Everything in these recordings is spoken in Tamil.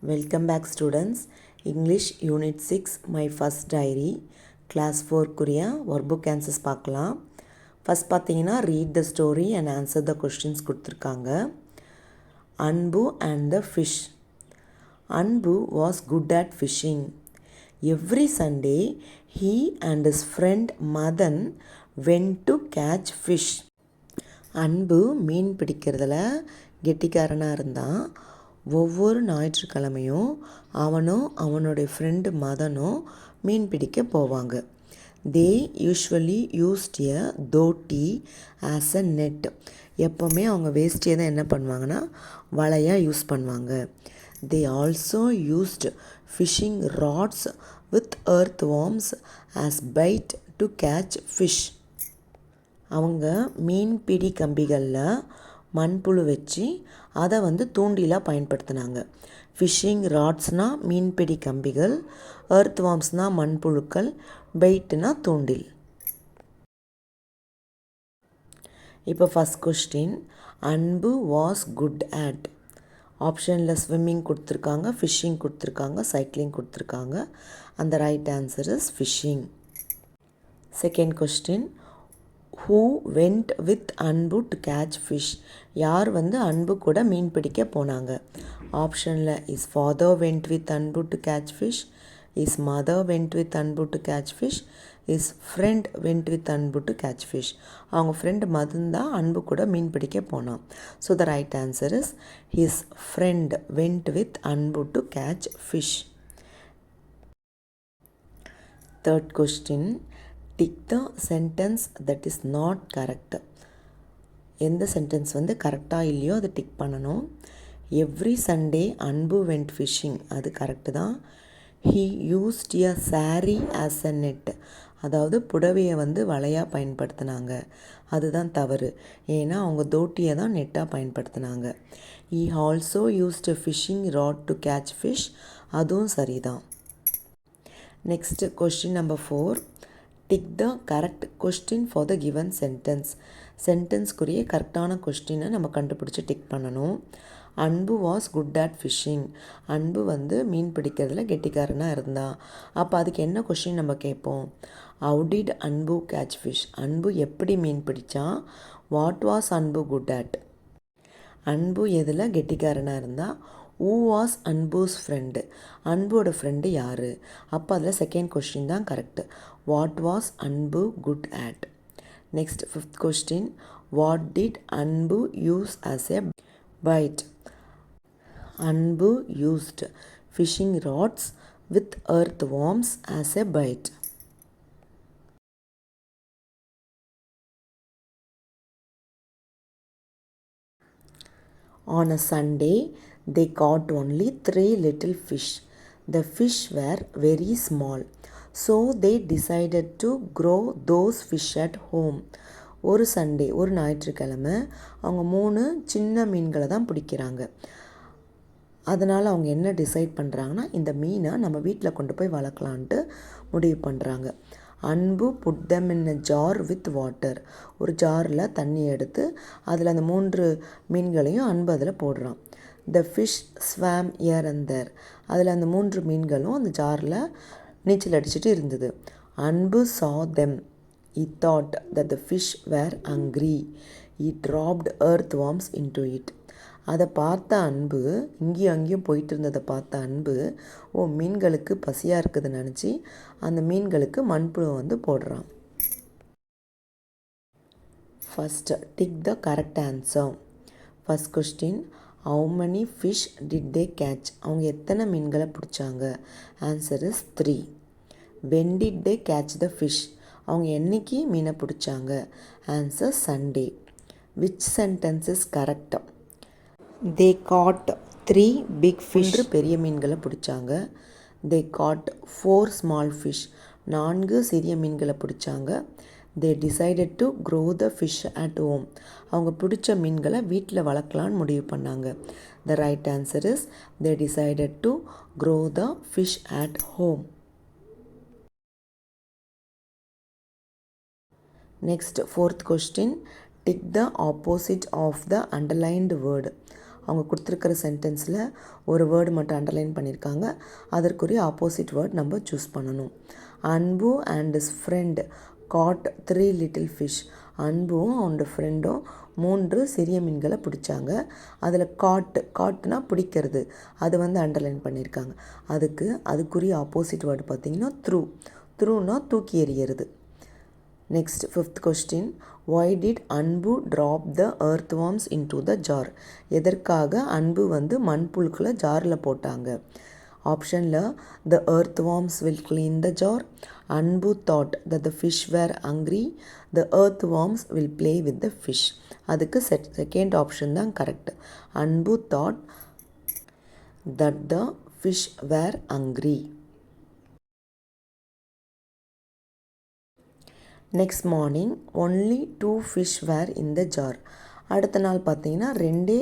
Welcome back students. English Unit 6 My First Diary Class 4 குரிய workbook answers பார்க்கலாம். First பார்த்தீங்கன்னா read the story and answer the questions கொடுத்துருக்காங்க. Anbu and the fish. Anbu was good at fishing. Every Sunday he and his friend Madan went to catch fish. அன்பு மீன் பிடிக்கிறதுல கெட்டிக்காரனாக இருந்தான். ஒவ்வொரு ஞாயிற்றுக்கிழமையும் அவனும் அவனுடைய ஃப்ரெண்டு மதனும் மீன் பிடிக்க போவாங்க. தே usually used a Thotti as a net. எப்போவுமே அவங்க வேஸ்டியை தான் என்ன பண்ணுவாங்கன்னா வலையாக யூஸ் பண்ணுவாங்க. They also used fishing rods with earth worms as bait to catch fish. அவங்க மீன்பிடி கம்பிகளில் மண்புழு வச்சு அதை தூண்டிலாக பயன்படுத்தினாங்க. ஃபிஷ்ஷிங் ராட்ஸ்னால் மீன்பிடி கம்பிகள், எர்த் வார்ம்ஸ்னால் மண்புழுக்கள், பெயிட்னா தூண்டில். இப்போ ஃபஸ்ட் கொஸ்டின், அன்பு வாஸ் குட் அட். ஆப்ஷனில் ஸ்விம்மிங் கொடுத்துருக்காங்க, ஃபிஷ்ஷிங் கொடுத்துருக்காங்க, சைக்கிளிங் கொடுத்துருக்காங்க. அந்த right answer is fishing. Second question, who went with அன்பு to catch fish. யார் அன்பு கூட மீன் பிடிக்க போனாங்க. ஆப்ஷனில் இஸ் ஃபாதர் went with அன்பு to catch fish, is mother went with அன்பு to catch fish, is friend went with அன்பு to catch fish. அவங்க ஃப்ரெண்ட் மதன் தான் அன்பு கூட மீன் பிடிக்க போனான். So the right answer is his friend went with அன்பு to catch fish. Third question, tick the sentence that is not correct. எந்த சென்டென்ஸ் கரெக்டாக இல்லையோ அதை டிக் பண்ணணும். எவ்ரி சண்டே அன்பு வெண்ட் ஃபிஷ்ஷிங், அது கரெக்டு தான். He used a sorry as a net, அதாவது புடவையை வலையாக பயன்படுத்தினாங்க, அதுதான் தவறு. ஏன்னா அவங்க தோட்டியை தான் நெட்டாக பயன்படுத்தினாங்க. He also used a fishing rod to catch fish, அதுவும் சரிதான். Next question number 4, tick the correct question for the given sentence. சென்டென்ஸ்க்குரிய கரெக்டான கொஸ்டினை நம்ம கண்டுபிடிச்சி டிக் பண்ணணும். அன்பு வாஸ் குட் அட் ஃபிஷ்ஷிங். அன்பு மீன் பிடிக்கிறதுல கெட்டிக்காரனாக இருந்தா. அப்போ அதுக்கு என்ன கொஸ்டின் நம்ம கேட்போம்? How did Anbu catch fish. Anbu எப்படி மீன் பிடிச்சா? What was Anbu good at. Anbu எதில் கெட்டிக்காரனாக இருந்தால். Who was Anbu's friend. அன்போட ஃப்ரெண்டு யார்? அப்போ அதில் செகண்ட் கொஸ்டின் தான் correct. What was Anbu good at. Next fifth question, what did Anbu use as a bait. Anbu used fishing rods with earth worms as a bait. On a Sunday, they caught only 3 little fish. The fish were very small, so they decided to grow those fish at home. ஒரு சண்டே, ஒரு ஞாயிற்றுக்கிழமை, அவங்க 3 சின்ன மீன்களை தான் பிடிக்கிறாங்க. அதனால் அவங்க என்ன டிசைட் பண்ணுறாங்கன்னா, இந்த மீனை நம்ம வீட்டில் கொண்டு போய் வளர்க்கலான்ட்டு முடிவு பண்ணுறாங்க. Anbu put them in a jar with water. ஒரு ஜாரில் தண்ணி எடுத்து அதில் அந்த 3 மீன்களையும் அன்பு அதில் போடுறான். த ஃபிஷ் ஸ்வாம் இயர் அண்ட் தேர். அதில் அந்த 3 மீன்களும் அந்த ஜாரில் நீச்சல் அடிச்சுட்டு இருந்தது. அன்பு saw them. He thought that the fish were hungry. He dropped earthworms into it. அதை பார்த்த அன்பு, இங்கேயும் அங்கேயும் போயிட்டு இருந்ததை பார்த்த அன்பு, மீன்களுக்கு பசியாக இருக்குதுன்னு நினச்சி அந்த மீன்களுக்கு மண்புழு போடுறான். First tick the correct answer. First question, how many fish did they catch. அவங்க எத்தனை மீன்களை பிடிச்சாங்க? Answer is 3. when did they catch the fish. அவங்க என்னைக்கு மீனை பிடிச்சாங்க? Answer Sunday. which sentence is correct. they caught 3 big fish. பெரிய மீன்களை பிடிச்சாங்க. they caught 4 small fish. 4 சிறிய மீன்களை பிடிச்சாங்க. they decided to grow the fish at home. அவங்க பிடிச்ச மீன்களை வீட்டில் வளர்க்கலான்னு முடிவு பண்ணாங்க. the right answer is they decided to grow the fish at home. Next, fourth question, tick the opposite of the underlined word. அவங்க கொடுத்துருக்கிற சென்டென்ஸில் ஒரு வேர்டு மட்டும் அண்டர்லைன் பண்ணியிருக்காங்க. அதற்குரிய ஆப்போசிட் வேர்ட் நம்ம சூஸ் பண்ணணும். Anbu and his friend caught 3 little fish. அன்பும் அவனோட ஃப்ரெண்டும் 3 சிறிய மீன்களை பிடிச்சாங்க. அதில் காட்டுனா பிடிக்கிறது, அது வந்து அண்டர்லைன் பண்ணியிருக்காங்க. அதுக்குரிய ஆப்போசிட் வேர்டு பார்த்திங்கன்னா த்ரூனா தூக்கி எறியறது. Next 5th question, why did Anbu drop the earthworms into the jar? எதற்காக அன்பு வந்து மண்புழுக்களை ஜாரில் போட்டாங்க? ஆப்ஷனில் the earthworms will clean the jar, அன்பு thought that the fish were hungry, the earthworms will play with the fish. அதுக்கு செகண்ட் ஆப்ஷன் தான் கரெக்ட். அன்பு thought that the fish were hungry. Next morning only 2 fish were in the jar. அடுத்த நாள் பார்த்தீங்கன்னா 2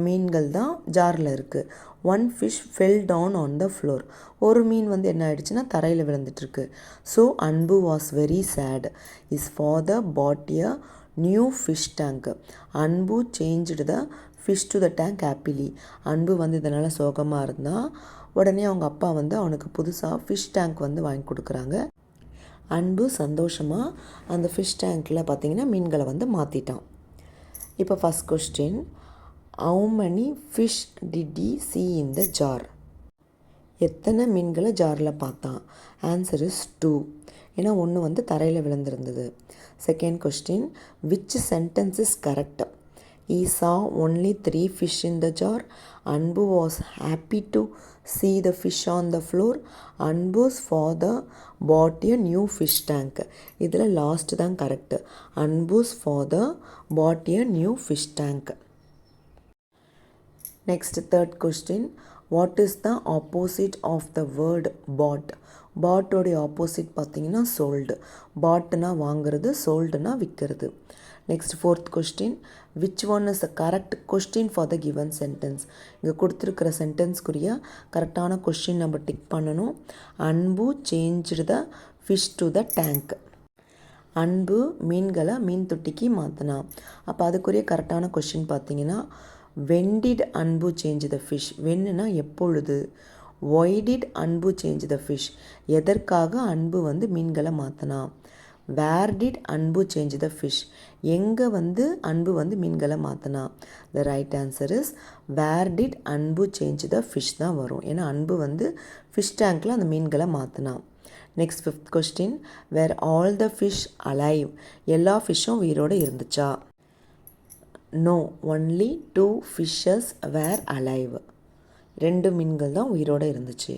மீன்கள் தான் ஜாரில் இருக்குது. 1 fish fell down on the floor. ஒரு மீன் வந்து என்ன ஆயிடுச்சுன்னா தரையில் விழுந்துட்டுருக்கு. So Anbu was very sad. His father bought a new fish tank. Anbu changed the fish to the tank happily. Anbu வந்து இதனால் சோகமாக இருந்தால் உடனே அவங்க அப்பா வந்து அவனுக்கு புதுசாக ஃபிஷ் டேங்க் வந்து வாங்கி கொடுக்குறாங்க. அன்பு சந்தோஷமாக அந்த ஃபிஷ் டேங்க்கில் பார்த்திங்கன்னா மீன்களை வந்து மாற்றிட்டான். இப்போ first question, how many fish did he see in the jar? எத்தனை மீன்களை ஜாரில் பார்த்தான்? Answer is 2. ஏன்னா 1 வந்து தரையில் விழுந்திருந்தது. Second question, which sentence is correct? He saw only 3 fish in the jar. Anbu was happy to see the fish on the floor. Anbu's father bought a new fish tank. இதில் லாஸ்ட் தான் correct. Anbu's father bought a new fish tank. Next, third question. What is the opposite of the word bought? பாட்டோடைய ஆப்போசிட் பார்த்தீங்கன்னா சோல்டு. பாட்னா வாங்கிறது, சோல்டுனா விற்கிறது. Next fourth question, which one is the correct question for the given sentence? இங்கே கொடுத்துருக்கிற சென்டென்ஸ்க்குரிய கரெக்டான கொஸ்டின் நம்ம டிக் பண்ணணும். Anbu changed the fish to the tank. Anbu மீன்களை மீன் தொட்டிக்கு மாற்றினா. அப்போ அதுக்குரிய கரெக்டான கொஸ்டின் பார்த்தீங்கன்னா, when did Anbu change the fish? வென்னுனா எப்பொழுது. Why did Anbu change the fish? எதற்காக அன்பு வந்து மீன்களை மாற்றினா. Where did Anbu change the fish? எங்கே வந்து அன்பு வந்து மீன்களை மாற்றினா. The right answer is where did Anbu change the fish தான் வரும். ஏன்னா அன்பு வந்து ஃபிஷ் டேங்க்கில் அந்த மீன்களை மாற்றினா. Next 5th question, where all the fish alive? எல்லா ஃபிஷ்ஷும் உயிரோடு இருந்துச்சா? No, only 2 fishes were alive. 2 மீன்கள் தான் உயிரோடு இருந்துச்சு.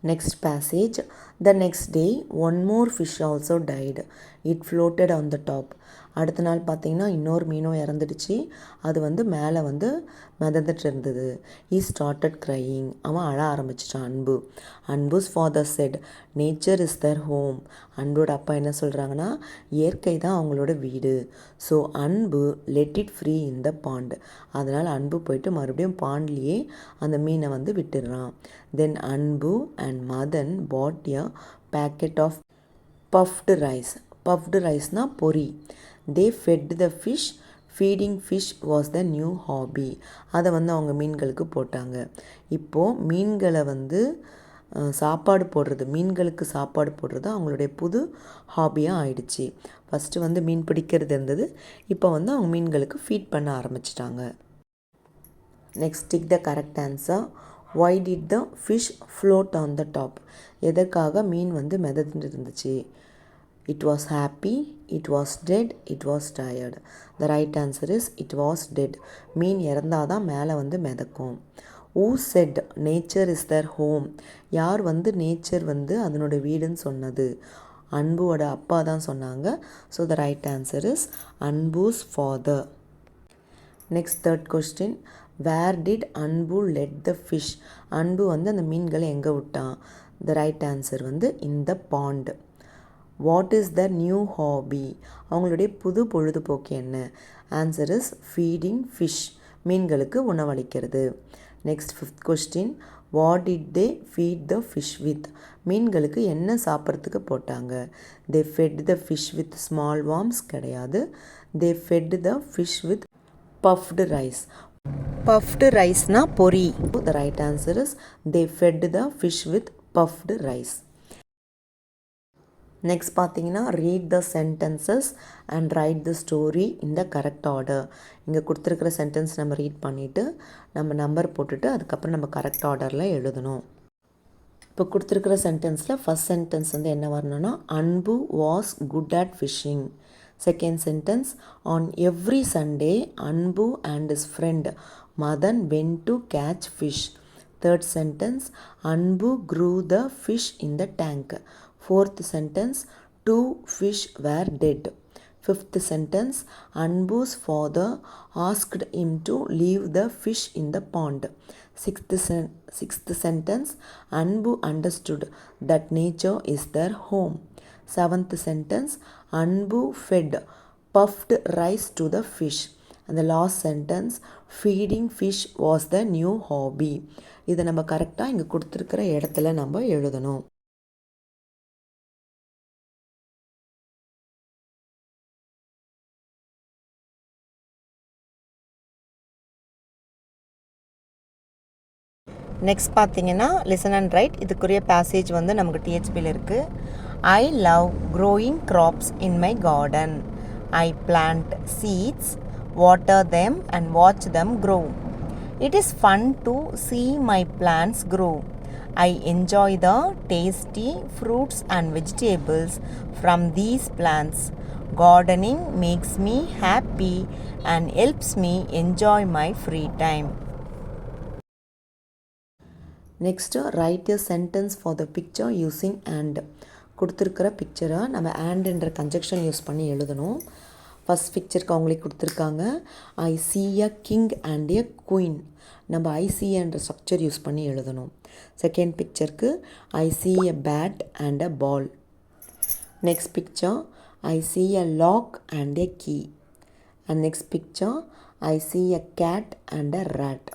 Next passage, the next day one more fish also died. It floated on the top. அடுத்த நாள் பார்த்தீங்கன்னா இன்னொரு மீனும் இறந்துடுச்சு. அது வந்து மேலே வந்து மிதந்துட்டு இருந்தது. He started crying. அவன் அழ ஆரம்பிச்சிட்டான் அன்பு. அன்பு's father said, nature is their home. அன்போட அப்பா என்ன சொல்கிறாங்கன்னா, இயற்கை தான் அவங்களோட வீடு. ஸோ அன்பு let it free in the pond. அதனால் அன்பு போயிட்டு மறுபடியும் பாண்ட்லேயே அந்த மீனை வந்து விட்டுடுறான். Then அன்பு and Madan bought a packet of puffed rice. puffed riceனா பொரி. They fed the fish. Feeding fish was the new hobby. அதை வந்து அவங்க மீன்களுக்கு போட்டாங்க. இப்போது மீன்களை வந்து சாப்பாடு போடுறது, மீன்களுக்கு சாப்பாடு போடுறது அவங்களுடைய புது ஹாபியாக ஆயிடுச்சு. ஃபஸ்ட்டு வந்து மீன் பிடிக்கிறது இருந்தது, இப்போ வந்து அவங்க மீன்களுக்கு ஃபீட் பண்ண ஆரம்பிச்சிட்டாங்க. Next tick the correct answer. Why did the fish float on the top? எதற்காக மீன் வந்து மிதந்துட்டு இருந்துச்சு? It was happy, it was dead, it was tired. The right answer is it was dead. மீன் இறந்தாதான் மேலே வந்து மிதக்கும். Who said nature is their home? யார் வந்து நேச்சர் வந்து அதனோட வீடுன்னு சொன்னது? அன்புவோட அப்பா தான் சொன்னாங்க. So the right answer is அன்பு's father. Next, third question. Where did அன்பு let the fish? அன்பு வந்து அந்த மீன்களை எங்கே விட்டான்? The right answer வந்து in the pond. What is the new hobby? அவங்களுடைய புது பொழுதுபோக்கு என்ன? Answer is feeding fish. மீன்களுக்கு உணவளிக்கிறது. Next 5th question. What did they feed the fish with? மீன்களுக்கு என்ன சாப்பிட்றதுக்கு போட்டாங்க? They fed the fish with small worms கிடையாது. They fed the fish with puffed rice. Puffed rice na pori. The right answer is they fed the fish with puffed rice. Next பார்த்தீங்கன்னா read the sentences and write the story in the correct order. இங்கே கொடுத்துருக்கிற சென்டென்ஸ் நம்ம ரீட் பண்ணிவிட்டு நம்ம நம்பர் போட்டுட்டு அதுக்கப்புறம் நம்ம கரெக்ட் ஆர்டரில் எழுதணும். இப்போ கொடுத்துருக்கிற சென்டென்ஸில் ஃபஸ்ட் சென்டென்ஸ் வந்து என்ன வரணும்னா Anbu was good at fishing. Second sentence on every Sunday Anbu and his friend Madhan went to catch fish. Third sentence Anbu grew the fish in the tank. Fourth sentence, 2 fish were dead. Fifth sentence, Anbu's father asked him to leave the fish in the pond. Sixth sentence, Anbu understood that nature is their home. Seventh sentence, Anbu fed puffed rice to the fish. And the last sentence, feeding fish was the new hobby. இதை நம்ம கரெக்டாக இங்கே கொடுத்துருக்கிற இடத்துல நம்ம எழுதணும். நெக்ஸ்ட் பார்த்தீங்கன்னா லிசன் அண்ட் ரைட். இதுக்குரிய பேசேஜ் வந்து நமக்கு டிஹெச்பியில் இருக்குது. I love growing crops in my garden. I plant seeds, water them and watch them grow. It is fun to see my plants grow. I enjoy the tasty fruits and vegetables from these plants. Gardening makes me happy and helps me enjoy my free time. Next right a sentence for the picture using and. கொடுத்துருக்கிற பிக்சரை நம்ம அண்ட்ன்ற கன்ஜெக்ஷன் யூஸ் பண்ணி எழுதணும். ஃபஸ்ட் பிக்சருக்கு அவங்களே கொடுத்துருக்காங்க ஐ see a king and a queen. நம்ம ஐசிஎன்ற ஸ்ட்ரக்சர் யூஸ் பண்ணி எழுதணும். செகண்ட் பிக்சருக்கு I see a bat and a ball. Next picture I see a lock and a key. And next picture I see a cat and a rat.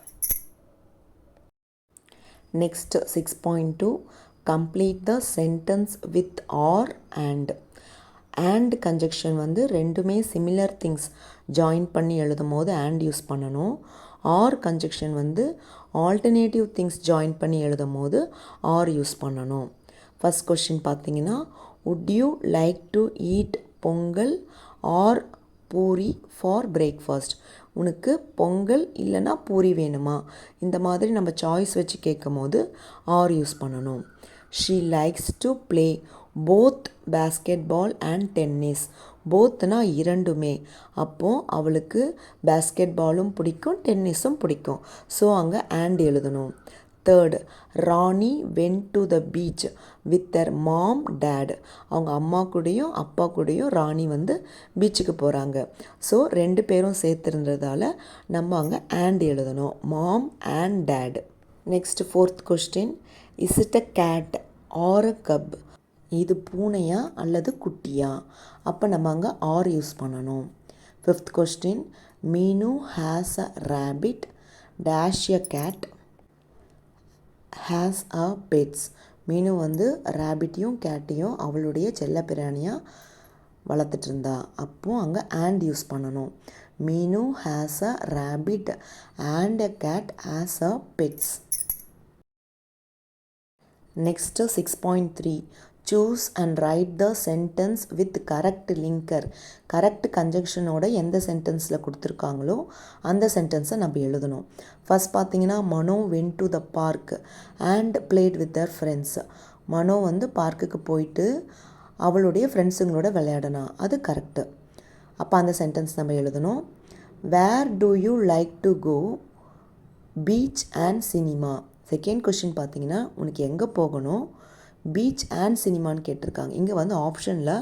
Next 6.2 complete the sentence with or and. And conjunction வந்து ரெண்டுமே similar things join பண்ணி எழுதும் போது and யூஸ் பண்ணணும். or conjunction வந்து alternative things join பண்ணி எழுதும் போது or யூஸ் பண்ணணும். first question பார்த்தீங்கன்னா would you like to eat Pongal or puri for breakfast. உனக்கு பொங்கல் இல்லைனா பூரி வேணுமா, இந்த மாதிரி நம்ம சாய்ஸ் வச்சு கேட்கும் போது ஆர் யூஸ் பண்ணணும். She likes to play both basketball and tennis. போத்னா இரண்டுமே, அப்போது அவளுக்கு பேஸ்கெட் பாலும் பிடிக்கும் டென்னிஸும் பிடிக்கும். ஸோ அங்கே அண்ட் எழுதணும். Third Rani went to the beach with their mom dad. அவங்க அம்மா கூடயும் அப்பா கூடயும் ராணி வந்து பீச்சுக்கு போகிறாங்க. ஸோ ரெண்டு பேரும் சேர்த்துருந்ததால் நம்ம அங்கே அண்ட் எழுதணும், mom and dad. Next fourth question is it a cat or a cup. இது பூனையா அல்லது குட்டியா, அப்போ நம்ம அங்கே ஆர் யூஸ் பண்ணணும். Fifth question Meenu has a rabbit dash a cat has a pets. Meenu வந்து ரேபிட்டையும் கேட்டையும் அவளுடைய செல்ல பிராணியாக வளர்த்துட்டு இருந்தா. அப்போது அங்கே அண்ட் யூஸ் பண்ணணும். Meenu has a rabbit and a cat has a pets. Next 6.3 choose and write the sentence with correct linker. Correct கன்ஜங்ஷனோட எந்த சென்டென்ஸில் கொடுத்துருக்காங்களோ அந்த சென்டென்ஸை நம்ம எழுதணும். ஃபஸ்ட் பார்த்தீங்கன்னா Mano went to the park and played with their friends. Mano வந்து பார்க்குக்கு போயிட்டு அவளுடைய ஃப்ரெண்ட்ஸுங்களோட விளையாடனா, அது கரெக்டு. அப்போ அந்த சென்டென்ஸ் நம்ம எழுதணும். Where do you like to go beach and cinema. Second question பார்த்தீங்கன்னா உனக்கு எங்கே போகணும், பீச் அண்ட் சினிமான்னு கேட்டிருக்காங்க. இங்கே வந்து ஆப்ஷனில்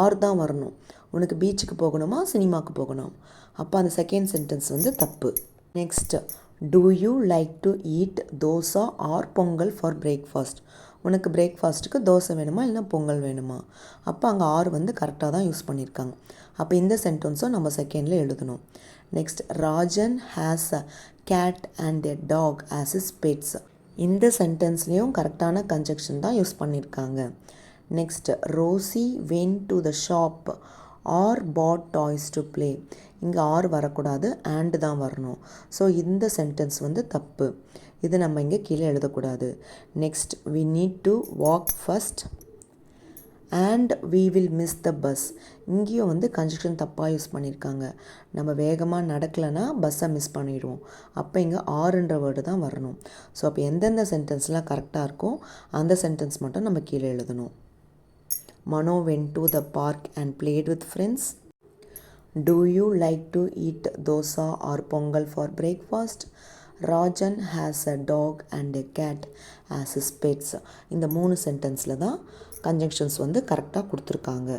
ஆர் தான் வரணும். உனக்கு பீச்சுக்கு போகணுமா சினிமாவுக்கு போகணும், அப்போ அந்த செகண்ட் சென்டென்ஸ் வந்து தப்பு. Next do you like to eat dosa or pongal for breakfast. உனக்கு பிரேக்ஃபாஸ்ட்டுக்கு தோசை வேணுமா இல்லைனா பொங்கல் வேணுமா, அப்போ அங்கே ஆர் வந்து கரெக்டாக தான் யூஸ் பண்ணியிருக்காங்க. அப்போ இந்த சென்டென்ஸும் நம்ம செகண்டில் எழுதணும். Next Rajan has a cat and a dog as his pets. இந்த சென்டென்ஸ்லேயும் கரெக்டான கன்ஜெக்ஷன் தான் யூஸ் பண்ணியிருக்காங்க. Next Rosie went to the shop or bought toys to play. இங்கே ஆர் வரக்கூடாது, அண்ட் தான் வரணும். ஸோ இந்த சென்டென்ஸ் வந்து தப்பு. இது நம்ம இங்கே கீழே எழுதக்கூடாது. Next, we need to walk first and we will miss the bus. இங்கேயும் வந்து கன்ஜெக்ஷன் தப்பாக யூஸ் பண்ணியிருக்காங்க. நம்ம வேகமாக நடக்கலைன்னா பஸ்ஸை மிஸ் பண்ணிடுவோம். அப்போ இங்கே ஆறுன்ற வேர்டு தான் வரணும். ஸோ அப்போ எந்தெந்த சென்டென்ஸ்லாம் கரெக்டாக இருக்கோ அந்த சென்டென்ஸ் மட்டும் நம்ம கீழே எழுதணும். Mano went to the park and played with friends. Do you like to eat dosa or pongal for breakfast? Rajan has a dog and a cat as his pets. இந்த 3 சென்டென்ஸில் தான் கன்ஜங்ஷன்ஸ் வந்து கரெக்டாக கொடுத்துருக்காங்க.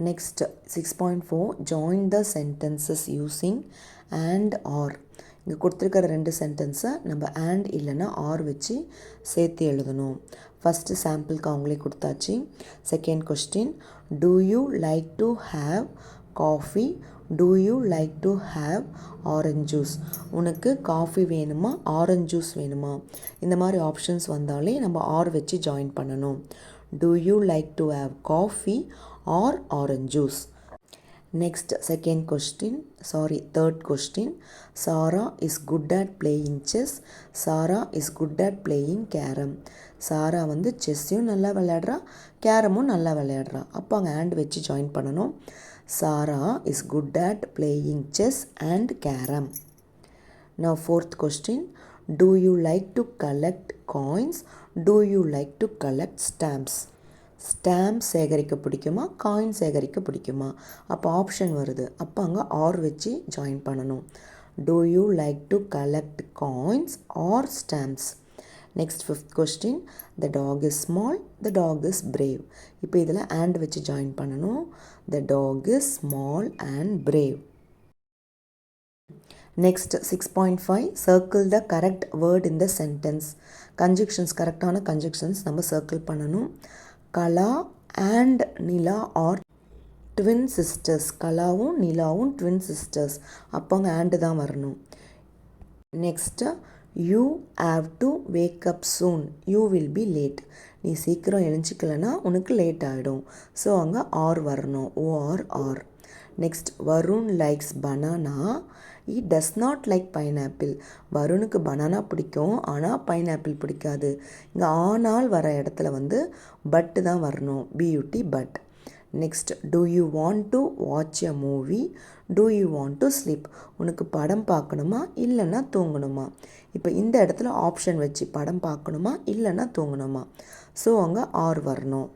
Next 6.4 join the sentences using and or. இங்கே கொடுத்துருக்கிற 2 சென்டென்ஸை நம்ம அண்ட் இல்லைன்னா ஆர் வச்சு சேர்த்து எழுதணும். ஃபஸ்ட்டு சாம்பிளுக்கு அவங்களே கொடுத்தாச்சு. Second question, do you like to have coffee, do you like to have orange juice. உனக்கு காஃபி வேணுமா ஆரஞ்ச் ஜூஸ் வேணுமா? இந்த மாதிரி ஆப்ஷன்ஸ் வந்தாலே நம்ம ஆர் வச்சு ஜாயின் பண்ணணும். Do you like to have coffee or orange juice. Next, third question. Sarah is good at playing chess. Sarah is good at playing carom. சாரா வந்து செஸ்ஸையும் நல்லா விளையாடுறா, கேரமும் நல்லா விளையாடுறா. அப்போ அங்கே ஹேண்ட் வச்சு ஜாயின் பண்ணணும். Sara is good at playing chess and carrom. Now fourth question. Do you like to collect coins? Do you like to collect stamps? Stamp சேகரிக்க பிடிக்குமா, காயின் சேகரிக்க பிடிக்குமா? அப்போ ஆப்ஷன் வருது. அப்போ அங்கே ஆர் வச்சு ஜாயின் பண்ணணும். Do you like to collect coins or stamps? Next fifth question, the dog is small, the dog is brave. இப்போ இதில் அண்ட் வச்சு ஜாயின் பண்ணணும். The dog is small and brave. Next 6.5 circle the correct word in the sentence. Conjunctions, கரெக்டான கன்ஜெக்ஷன்ஸ் நம்ம சர்க்கிள் பண்ணணும். Kala and Nila are twin sisters. கலாவும் நிலாவும் ட்வின் சிஸ்டர்ஸ். அப்போ அங்கே ஆண்டு தான் வரணும். Next, you have to wake up soon, you will be late. நீ சீக்கிரம் எழுஞ்சிக்கலைன்னா உனக்கு லேட் ஆகிடும். ஸோ அங்கே ஆர் வரணும். OR. Next, Varun likes banana, he does not like pineapple. வருணுக்கு பனானா பிடிக்கும், ஆனால் பைனாப்பிள் பிடிக்காது. இங்கே ஆனால் வர இடத்துல வந்து பட்டு தான் வரணும். BUT but. Next, do you want to watch a movie? Do you want to sleep? உனக்கு படம் பார்க்கணுமா இல்லைன்னா தூங்கணுமா? இப்போ இந்த இடத்துல ஆப்ஷன் வச்சு படம் பார்க்கணுமா இல்லைன்னா தூங்கணுமா? ஸோ அங்கே ஆர் வரணும்.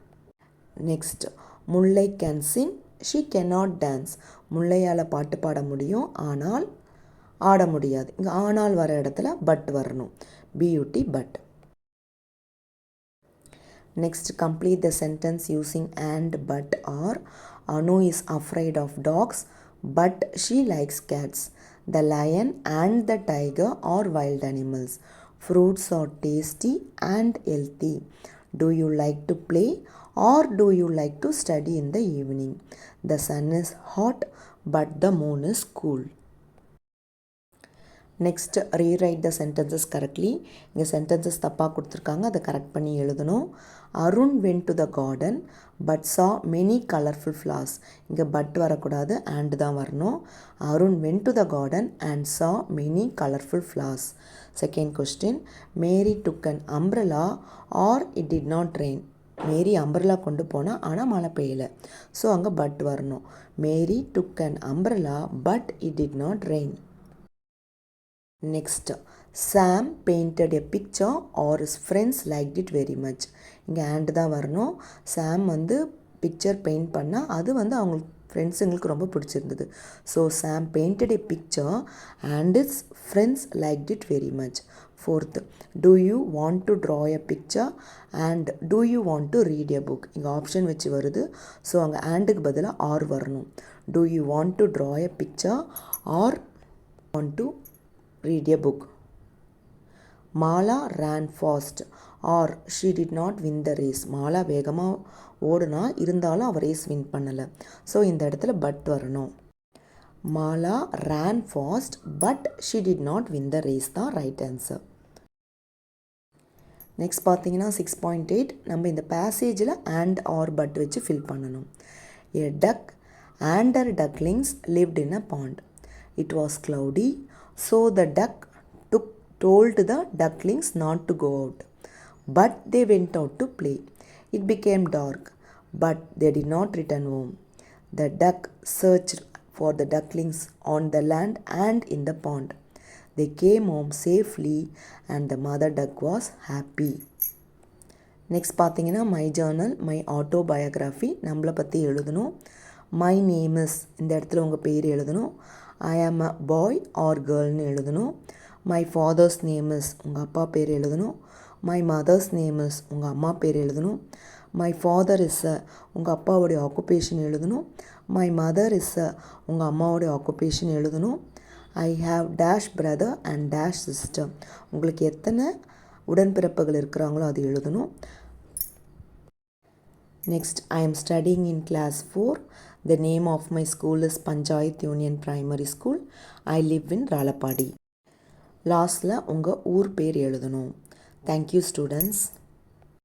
Next, Mullai can sing, she cannot dance. முல்லையால் பாட்டு பாட முடியும், ஆனால் ஆட முடியாது. இங்கே ஆனால் வர இடத்துல பட் வரணும். BUT but. Next, complete the sentence using and but or. Anu is afraid of dogs but she likes cats. The lion and the tiger are wild animals. Fruits are tasty and healthy. Do you like to play or do you like to study in the evening? The sun is hot but the moon is cool. Next, rewrite the sentences correctly. இங்கே சென்டென்சஸ் தப்பாக கொடுத்துருக்காங்க, அதை கரெக்ட் பண்ணி எழுதணும். Arun went to the garden but saw many colorful flowers. இங்கே பட் வரக்கூடாது, and தான் வரணும். Arun went to the garden and saw many colorful flowers. Second question, Mary took an umbrella or it did not rain. Mary umbrella கொண்டு போனால் ஆனால் மழை பெய்யலை. ஸோ அங்கே பட் வரணும். Mary took an umbrella but it did not rain. Next, Sam painted a picture or his friends like it very much. இங்கே ஆண்ட் தான் வரணும். சாம் வந்து பிக்சர் பெயிண்ட் பண்ணால் அது வந்து அவங்களுக்கு ஃப்ரெண்ட்ஸுங்களுக்கு ரொம்ப பிடிச்சிருந்தது. So Sam painted a picture and its friends like it very much. Fourth, do you want to draw a picture and do you want to read a book. இங்கே ஆப்ஷன் வச்சு வருது. ஸோ அங்கே ஆண்டுக்கு பதிலாக ஆர் வரணும். Do you want to draw a picture or want to read a book. Mala ran fast or she did not win the race. Mala வேகமாக ஓடுனா இருந்தாலும் அவள் ரேஸ் வின் பண்ணலை. ஸோ இந்த இடத்துல பட் வரணும். Mala ran fast but she did not win the race தான் ரைட் ஆன்சர். நெக்ஸ்ட் பார்த்தீங்கன்னா 6.8 நம்ம இந்த பேசேஜில் அண்ட் ஆர் பட் வச்சு ஃபில் பண்ணணும். A duck and her ducklings lived in a pond. It was cloudy, so the duck told the ducklings not to go out. But they went out to play. It became dark, but they did not return home. The duck searched for the ducklings on the land and in the pond. They came home safely and the mother duck was happy. Next பார்த்தீங்கன்னா மை ஜேர்னல், மை ஆட்டோபயோகிராஃபி, நம்மளை பற்றி எழுதணும். மை நேம் இஸ், இந்த இடத்துல உங்கள் பேர் எழுதணும். ஐ ஆம் அ பாய் ஆர் கேர்ள்னு எழுதணும். மை ஃபாதர்ஸ் நேம் இஸ், உங்கள் அப்பா பேர் எழுதணும். மை மதர்ஸ் நேம் இஸ், உங்கள் அம்மா பேர் எழுதணும். மை ஃபாதர் இஸ் அ, உங்கள் அப்பாவுடைய ஆக்குபேஷன் எழுதணும். மை மதர் இஸ் அ, உங்கள் அம்மாவுடைய ஆக்குபேஷன் எழுதணும். I have dash brother and dash sister, உங்களுக்கு எத்தனை உடன்பிறப்புகள் இருக்கிறாங்களோ அது எழுதணும். Next, I am studying in class 4. The name of my school is Panchayat Union Primary School. I live in Ralapadi. லாஸ்ட்டில் உங்கள் ஊர் பேர் எழுதணும். Thank you students.